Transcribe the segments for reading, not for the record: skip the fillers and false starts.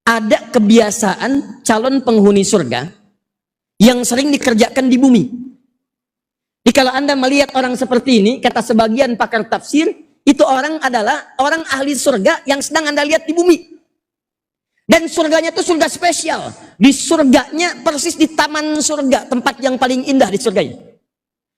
ada kebiasaan calon penghuni surga yang sering dikerjakan di bumi. Jadi kalau Anda melihat orang seperti ini, kata sebagian pakar tafsir, itu orang adalah orang ahli surga yang sedang Anda lihat di bumi. Dan surganya itu surga spesial. Di surganya persis di taman surga, tempat yang paling indah di surganya.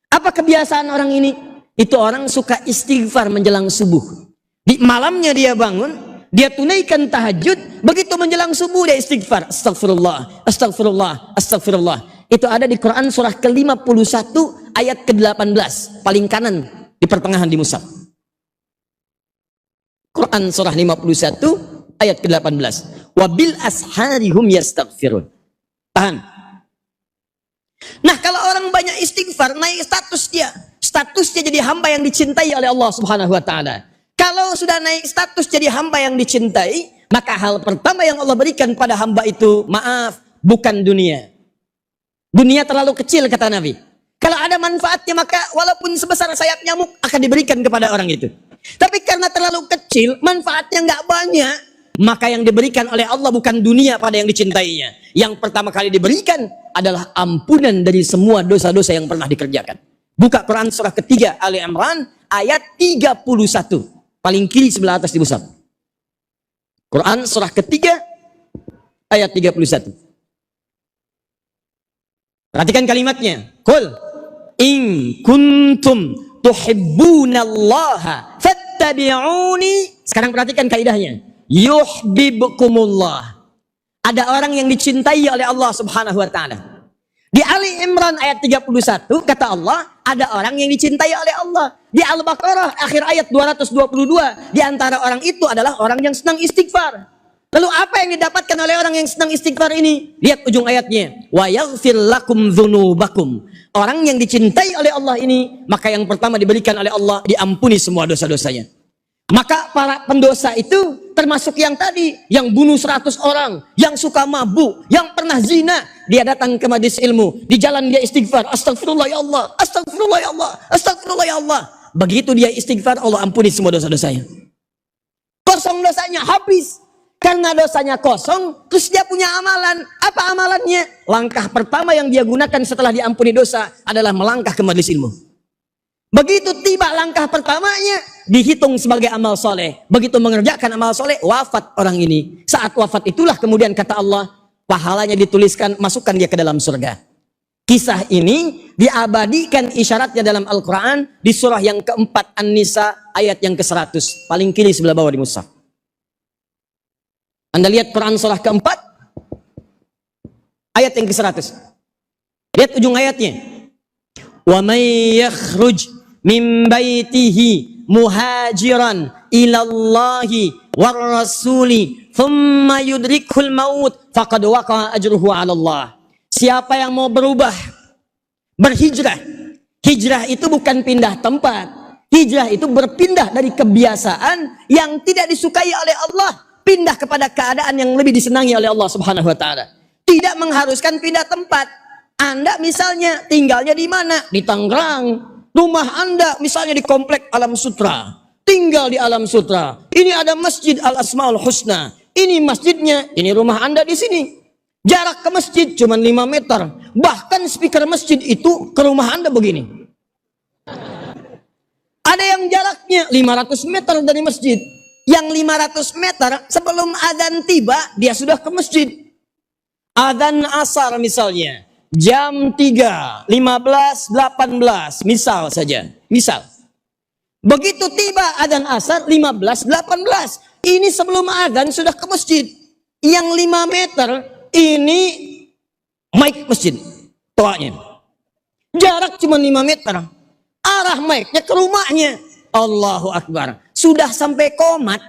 Apa kebiasaan orang ini? Itu orang suka istighfar menjelang subuh. Di malamnya dia bangun, dia tunaikan tahajud, begitu menjelang subuh dia istighfar. Astagfirullah, astagfirullah, astagfirullah. Itu ada di Quran surah ke-51 ayat ke-18, paling kanan di pertengahan di mushaf. Quran surah 51 ayat ke-18. Wabil asharihum yastaghfirun. Tahan. Nah, kalau orang banyak istighfar, naik status dia. Statusnya jadi hamba yang dicintai oleh Allah Subhanahu wa taala. Kalau sudah naik status jadi hamba yang dicintai, maka hal pertama yang Allah berikan pada hamba itu, maaf, bukan dunia. Dunia terlalu kecil kata Nabi. Kalau ada manfaatnya maka walaupun sebesar sayap nyamuk akan diberikan kepada orang itu. Tapi karena terlalu kecil, manfaatnya nggak banyak, maka yang diberikan oleh Allah bukan dunia pada yang dicintainya. Yang pertama kali diberikan adalah ampunan dari semua dosa-dosa yang pernah dikerjakan. Buka Quran surah ketiga Ali Imran ayat 31. Paling kiri sebelah atas di mushaf. Quran surah ketiga ayat 31. Perhatikan kalimatnya. Qul in kuntum tuhibbunallaha fattabi'uni. Sekarang perhatikan kaidahnya. Yuhibbukumullah. Ada orang yang dicintai oleh Allah Subhanahu wa taala. Di Ali Imran ayat 31 kata Allah, ada orang yang dicintai oleh Allah. Di Al-Baqarah akhir ayat 222, di antara orang itu adalah orang yang senang istighfar. Lalu apa yang didapatkan oleh orang yang senang istighfar ini? Lihat ujung ayatnya. Wa yaghfir lakum dzunubakum. Orang yang dicintai oleh Allah ini, maka yang pertama diberikan oleh Allah, diampuni semua dosa-dosanya. Maka para pendosa itu termasuk yang tadi, yang bunuh 100 orang, yang suka mabuk, yang pernah zina, dia datang ke majelis ilmu, di jalan dia istighfar, astagfirullah ya Allah, astagfirullah ya Allah, astagfirullah ya Allah. Begitu dia istighfar, Allah ampuni semua dosa-dosanya. Kosong dosanya, habis. Karena dosanya kosong, terus dia punya amalan. Apa amalannya? Langkah pertama yang dia gunakan setelah diampuni dosa adalah melangkah ke majelis ilmu. Begitu tiba langkah pertamanya, dihitung sebagai amal soleh. Begitu mengerjakan amal soleh, wafat orang ini. Saat wafat itulah kemudian kata Allah, pahalanya dituliskan, masukkan dia ke dalam surga. Kisah ini diabadikan isyaratnya dalam Al-Quran di surah yang keempat An-Nisa ayat yang ke-100. Paling kiri sebelah bawah di mushaf. Anda lihat Quran surah keempat ayat yang ke-100. Lihat ujung ayatnya. Wa may yakhruj min baitihi muhajiran ilallahi war rasuli thumma yudrikhul maut faqad waqa'a ajruhu 'ala Allah. Siapa yang mau berubah, berhijrah. Hijrah itu bukan pindah tempat. Hijrah itu berpindah dari kebiasaan yang tidak disukai oleh Allah, pindah kepada keadaan yang lebih disenangi oleh Allah Subhanahu wa taala. Tidak mengharuskan pindah tempat. Anda misalnya tinggalnya di mana? Di Tangerang. Rumah Anda misalnya di komplek Alam Sutra. Tinggal di Alam Sutra. Ini ada Masjid Al-Asmaul Husna. Ini masjidnya, ini rumah Anda di sini. Jarak ke masjid cuma 5 meter. Bahkan speaker masjid itu ke rumah Anda begini. Ada yang jaraknya 500 meter dari masjid. Yang 500 meter sebelum adzan tiba, dia sudah ke masjid. Adzan asar misalnya. Jam 3, 15, 18, misal saja. Misal. Begitu tiba adzan asar, 15, 18. Ini sebelum adzan sudah ke masjid. Yang 5 meter, ini mic masjid. Toanya. Jarak cuma 5 meter. Arah mic-nya ke rumahnya. Allahu Akbar. Sudah sampai komat.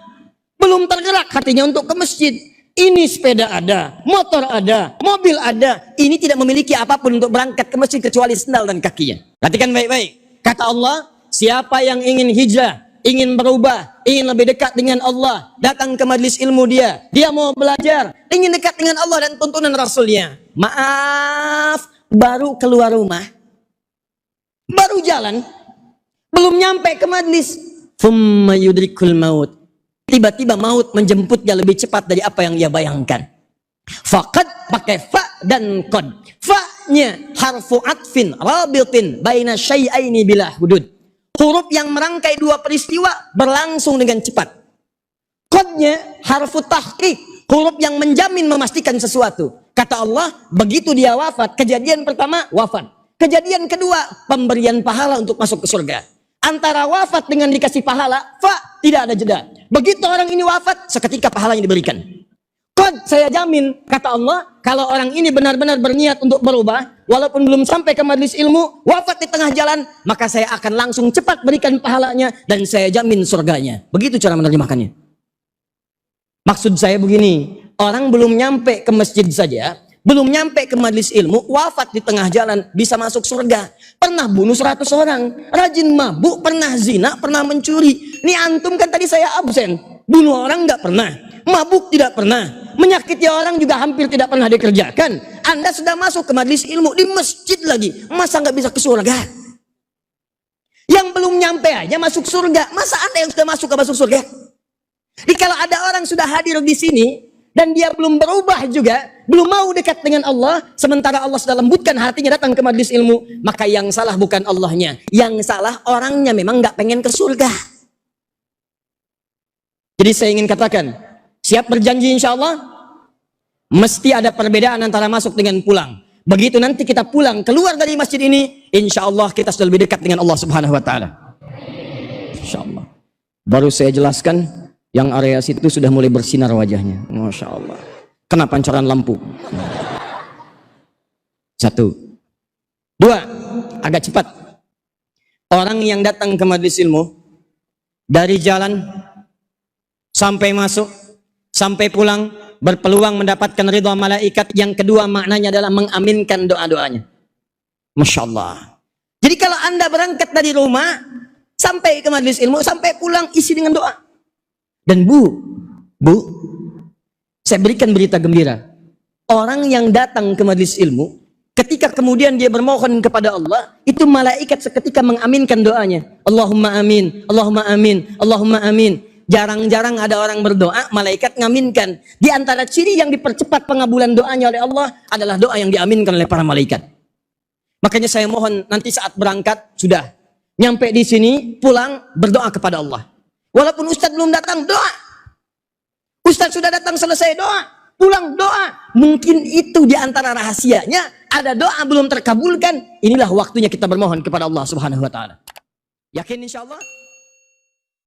Belum tergerak hatinya untuk ke masjid. Ini sepeda ada, motor ada, mobil ada. Ini tidak memiliki apapun untuk berangkat ke masjid kecuali sendal dan kakinya. Perhatikan baik-baik. Kata Allah, siapa yang ingin hijrah, ingin berubah, ingin lebih dekat dengan Allah, datang ke majelis ilmu dia mau belajar, ingin dekat dengan Allah dan tuntunan Rasulnya. Maaf, baru keluar rumah, baru jalan, belum nyampe ke majelis, thumma yudrikul maut. tiba-tiba maut menjemputnya lebih cepat dari apa yang ia bayangkan. Faqad pakai fa dan qad. Fa-nya harfu atfin rabitin baina syai'aini bila hudud. Huruf yang merangkai dua peristiwa berlangsung dengan cepat. Qadnya harfu tahqiq, huruf yang menjamin memastikan sesuatu. Kata Allah, begitu dia wafat, kejadian pertama wafat. Kejadian kedua, pemberian pahala untuk masuk ke surga. Antara wafat dengan dikasih pahala, fa, tidak ada jeda. Begitu orang ini wafat, seketika pahalanya diberikan. Qad, saya jamin, kata Allah, kalau orang ini benar-benar berniat untuk berubah, walaupun belum sampai ke majelis ilmu, wafat di tengah jalan, maka saya akan langsung cepat berikan pahalanya, dan saya jamin surganya. Begitu cara menerjemahkannya. Maksud saya begini, orang belum nyampe ke masjid saja, belum nyampe ke majelis ilmu, wafat di tengah jalan, bisa masuk surga. Pernah bunuh 100 orang, rajin mabuk, pernah zina, pernah mencuri. Ini antum kan tadi saya absen, bunuh orang nggak pernah, mabuk tidak pernah, menyakiti orang juga hampir tidak pernah dikerjakan. Anda sudah masuk ke majelis ilmu, di masjid lagi, masa nggak bisa ke surga? Yang belum nyampe aja masuk surga, masa Anda yang sudah masuk ke masuk surga? Jadi kalau ada orang sudah hadir di sini, dan dia belum berubah juga, belum mau dekat dengan Allah, sementara Allah sudah lembutkan hatinya datang ke majelis ilmu, maka yang salah bukan Allahnya, yang salah orangnya memang nggak pengen ke surga. Jadi saya ingin katakan, siap berjanji insya Allah, mesti ada perbedaan antara masuk dengan pulang. Begitu nanti kita pulang keluar dari masjid ini, insya Allah kita sudah lebih dekat dengan Allah Subhanahu Wa Taala. Insya Allah. Baru saya jelaskan, yang area situ sudah mulai bersinar wajahnya. Masya Allah. Kena pancaran lampu. 1. 2. Agak cepat. Orang yang datang ke majelis ilmu, dari jalan sampai masuk, sampai pulang, berpeluang mendapatkan ridha malaikat. Yang kedua maknanya adalah mengaminkan doa-doanya. Masya Allah. Jadi kalau Anda berangkat dari rumah, sampai ke majelis ilmu, sampai pulang, isi dengan doa. Dan bu, saya berikan berita gembira. Orang yang datang ke majelis ilmu, ketika kemudian dia bermohon kepada Allah, itu malaikat seketika mengaminkan doanya. Allahumma amin, Allahumma amin, Allahumma amin. Jarang-jarang ada orang berdoa, malaikat ngaminkan. Di antara ciri yang dipercepat pengabulan doanya oleh Allah adalah doa yang diaminkan oleh para malaikat. Makanya saya mohon nanti saat berangkat, sudah nyampe di sini, pulang, berdoa kepada Allah. Walaupun Ustadz belum datang, doa. Ustadz sudah datang, selesai doa. Pulang, doa. Mungkin itu di antara rahasianya. Ada doa belum terkabulkan. Inilah waktunya kita bermohon kepada Allah Subhanahu Wa Taala. Yakin insya Allah?